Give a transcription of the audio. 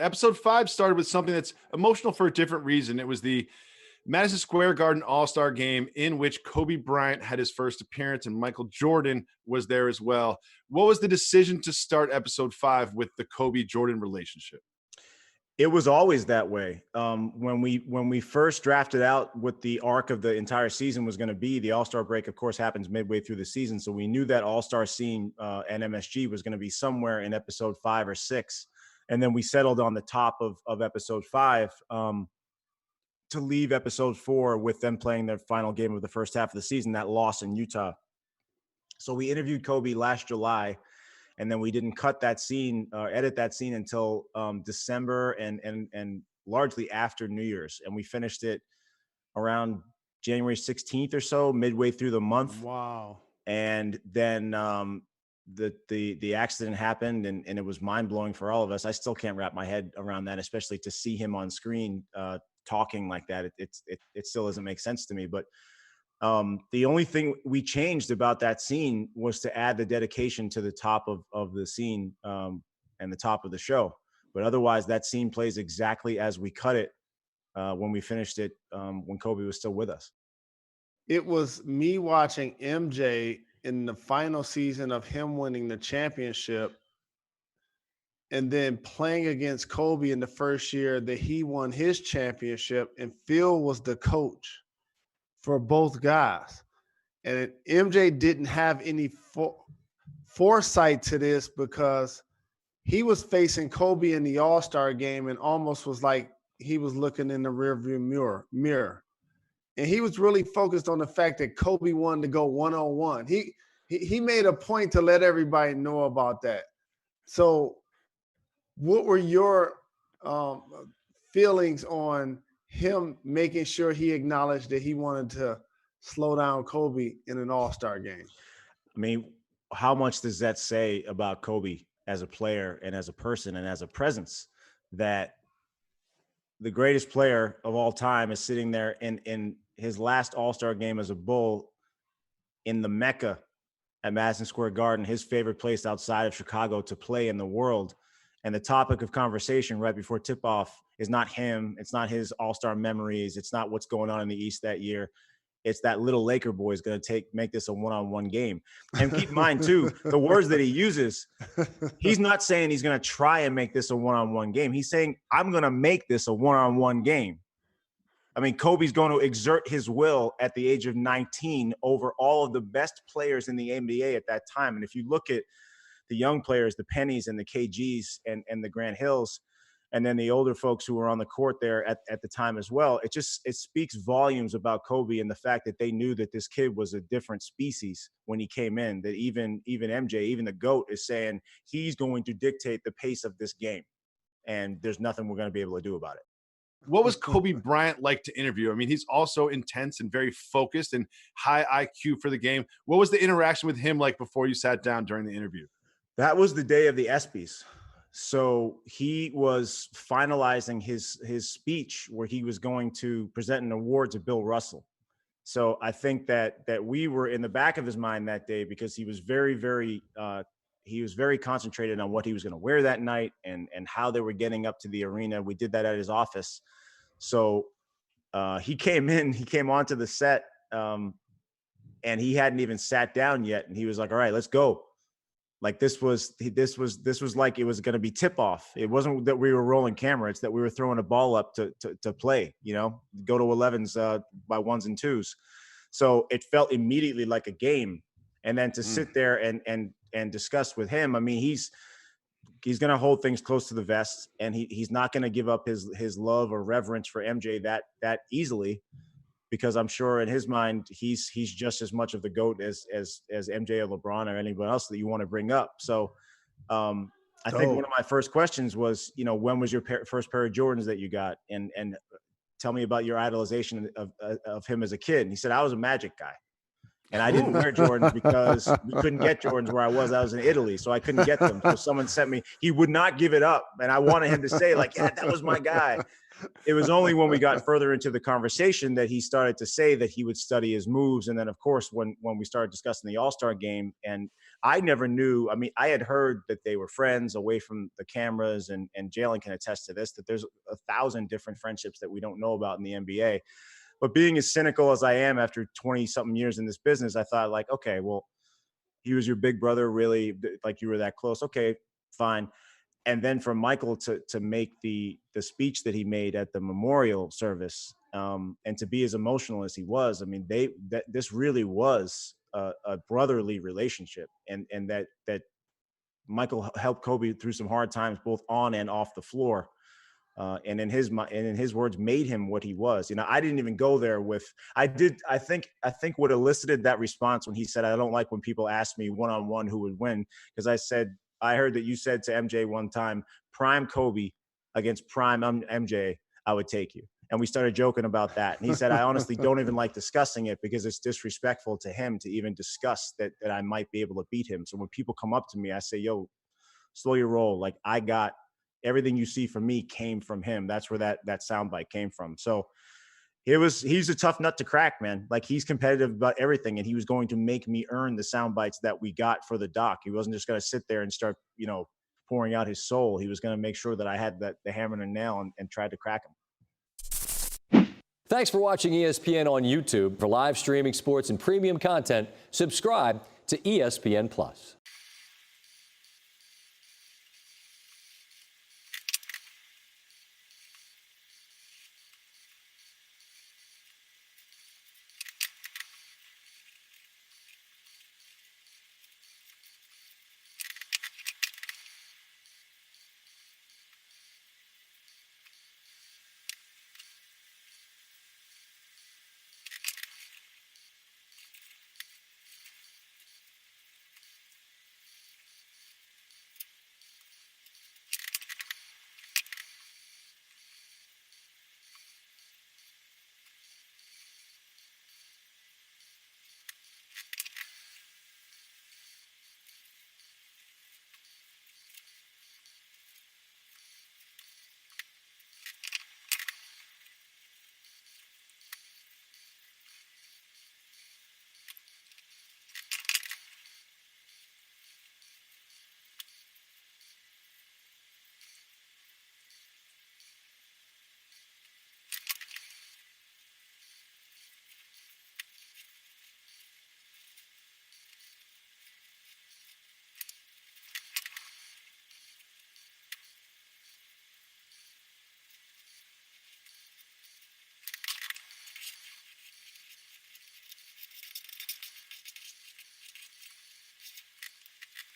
Episode 5 started with something that's emotional for a different reason. It was the Madison Square Garden All-Star Game in which Kobe Bryant had his first appearance and Michael Jordan was there as well. What was the decision to start episode 5 with the Kobe-Jordan relationship? It was always that way. When we first drafted out what the arc of the entire season was going to be, the All-Star break, of course, happens midway through the season. So we knew that All-Star scene and MSG was going to be somewhere in episode 5 or 6. And then we settled on the top of episode 5 to leave episode 4 with them playing their final game of the first half of the season, that loss in Utah. So we interviewed Kobe last July, and then we didn't cut that scene, edit that scene until December and largely after New Year's. And we finished it around January 16th or so, midway through the month. Wow. And then the accident happened, and it was mind-blowing for all of us. I still can't wrap my head around that, especially to see him on screen talking like that. It still doesn't make sense to me. But the only thing we changed about that scene was to add the dedication to the top of the scene and the top of the show. But otherwise, that scene plays exactly as we cut it when we finished it when Kobe was still with us. It was me watching MJ in the final season of him winning the championship and then playing against Kobe in the first year that he won his championship, and Phil was the coach for both guys. And MJ didn't have any foresight to this because he was facing Kobe in the All-Star game and almost was like he was looking in the rearview mirror. And he was really focused on the fact that Kobe wanted to go one-on-one. He made a point to let everybody know about that. So what were your feelings on him making sure he acknowledged that he wanted to slow down Kobe in an All-Star game? I mean, how much does that say about Kobe as a player and as a person and as a presence, that the greatest player of all time is sitting there in his last All-Star game as a Bull in the Mecca at Madison Square Garden, his favorite place outside of Chicago to play in the world. And the topic of conversation right before tip-off is not him. It's not his All-Star memories. It's not what's going on in the East that year. It's that little Laker boy is going to make this a one-on-one game. And keep in mind, too, the words that he uses, he's not saying he's going to try and make this a one-on-one game. He's saying, I'm going to make this a one-on-one game. I mean, Kobe's going to exert his will at the age of 19 over all of the best players in the NBA at that time. And if you look at the young players, the Pennies and the KGs and the Grant Hills, and then the older folks who were on the court there at the time as well, it speaks volumes about Kobe and the fact that they knew that this kid was a different species when he came in, that even MJ, even the GOAT, is saying he's going to dictate the pace of this game, and there's nothing we're going to be able to do about it. What was Kobe Bryant like to interview? I mean, he's also intense and very focused and high IQ for the game. What was the interaction with him like before you sat down during the interview? That was the day of the ESPYs. So he was finalizing his speech where he was going to present an award to Bill Russell. So I think that we were in the back of his mind that day because he was very, very concentrated on what he was going to wear that night and how they were getting up to the arena. We did that at his office. So he came onto the set and he hadn't even sat down yet. And he was like, all right, let's go. Like this was like it was going to be tip off. It wasn't that we were rolling camera. It's that we were throwing a ball up to play, go to 11s by 1s and 2s. So it felt immediately like a game. And then to sit there and discuss with him, I mean, he's going to hold things close to the vest, and he's not going to give up his love or reverence for MJ that easily, because I'm sure in his mind he's just as much of the GOAT as MJ or LeBron or anyone else that you want to bring up. So I think one of my first questions was, when was your first pair of Jordans that you got, and tell me about your idolization of him as a kid. And he said, I was a Magic guy. And I didn't wear Jordans because we couldn't get Jordans where I was. I was in Italy, so I couldn't get them. So someone sent me. He would not give it up, and I wanted him to say, like, yeah, that was my guy. It was only when we got further into the conversation that he started to say that he would study his moves. And then, of course, when we started discussing the All-Star game, and I never knew. I mean, I had heard that they were friends away from the cameras, and Jalen can attest to this, that there's 1,000 different friendships that we don't know about in the NBA. But being as cynical as I am after 20 something years in this business, I thought like, okay, well, he was your big brother, really, like you were that close. Okay, fine. And then for Michael to make the speech that he made at the memorial service, and to be as emotional as he was, I mean, this really was a brotherly relationship, and that Michael helped Kobe through some hard times, both on and off the floor. And in his words, made him what he was. You know, I didn't even go there with. I think what elicited that response when he said, "I don't like when people ask me one-on-one who would win," because I heard that you said to MJ one time, "Prime Kobe against prime MJ, I would take you." And we started joking about that. And he said, "I honestly don't even like discussing it because it's disrespectful to him to even discuss that I might be able to beat him. So when people come up to me, I say, yo, slow your roll. Like, I got everything you see from me came from him." That's where that soundbite came from. So he's a tough nut to crack, man. Like, he's competitive about everything, and he was going to make me earn the sound bites that we got for the doc. He wasn't just going to sit there and start, pouring out his soul. He was going to make sure that I had the hammer and nail and tried to crack him. Thanks for watching ESPN on YouTube. For live streaming sports and premium content, subscribe to ESPN Plus.